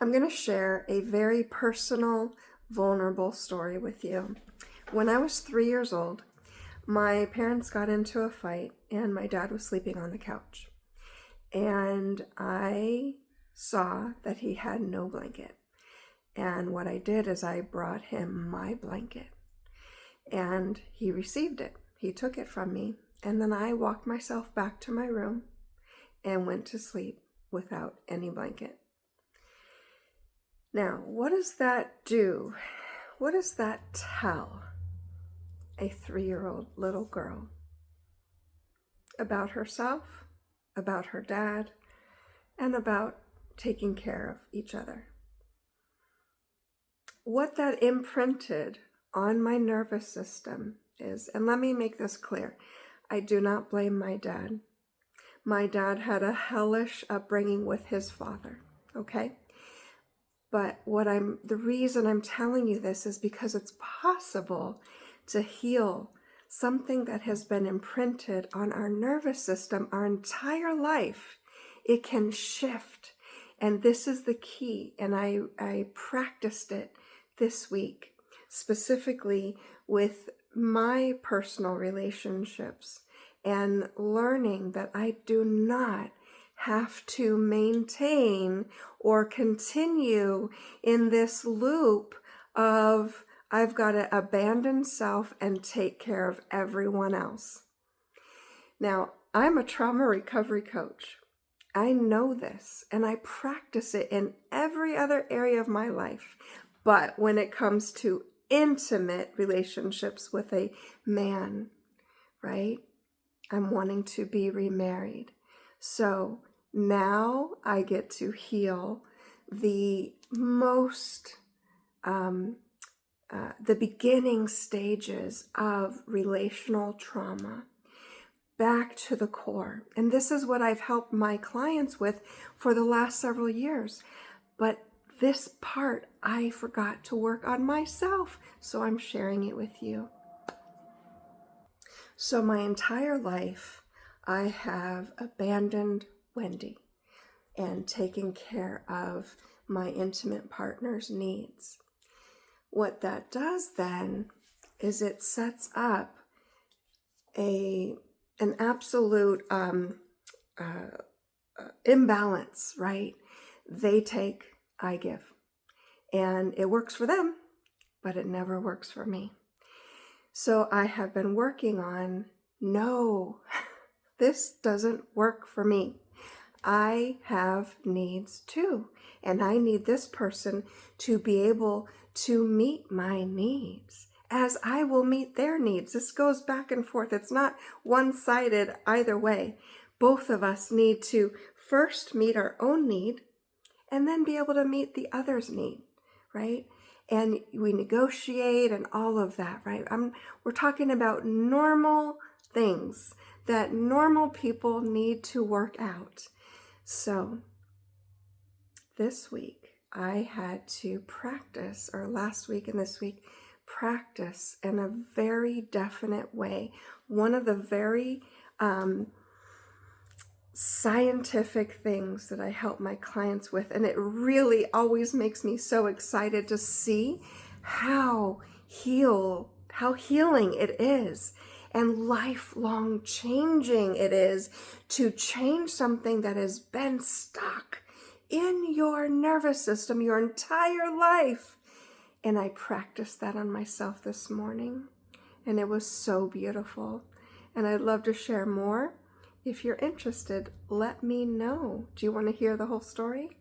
I'm going to share a very personal, vulnerable story with you. When I was 3 years old, my parents got into a fight and my dad was sleeping on the couch. And I saw that he had no blanket. And what I did is I brought him my blanket. And he received it. He took it from me. And then I walked myself back to my room and went to sleep without any blanket. Now, what does that do? What does that tell a 3-year-old little girl about herself, about her dad, and about taking care of each other? What that imprinted on my nervous system is, and let me make this clear, I do not blame my dad. My dad had a hellish upbringing with his father, okay? But the reason I'm telling you this is because it's possible to heal something that has been imprinted on our nervous system our entire life. It can shift. And this is the key. And I practiced it this week, specifically with my personal relationships and learning that I do not have to maintain or continue in this loop of I've got to abandon self and take care of everyone else. Now, I'm a trauma recovery coach. I know this and I practice it in every other area of my life. But when it comes to intimate relationships with a man, right? I'm wanting to be remarried. So now I get to heal the the beginning stages of relational trauma back to the core. And this is what I've helped my clients with for the last several years. But this part I forgot to work on myself, so I'm sharing it with you. So my entire life, I have abandoned Wendy and taken care of my intimate partner's needs. What that does then is it sets up an absolute imbalance, right? They take, I give. And it works for them, but it never works for me. So I have been working on, no, this doesn't work for me. I have needs too, and I need this person to be able to meet my needs as I will meet their needs. This goes back and forth. It's not one-sided either way. Both of us need to first meet our own need and then be able to meet the other's need, right? And we negotiate and all of that, right? We're talking about normal things that normal people need to work out. So this week I had to practice, or last week and this week, practice in a very definite way. One of the very scientific things that I help my clients with, and it really always makes me so excited to see how healing it is and lifelong changing it is to change something that has been stuck in your nervous system your entire life. And I practiced that on myself this morning, and it was so beautiful. And I'd love to share more. If you're interested, let me know. Do you want to hear the whole story?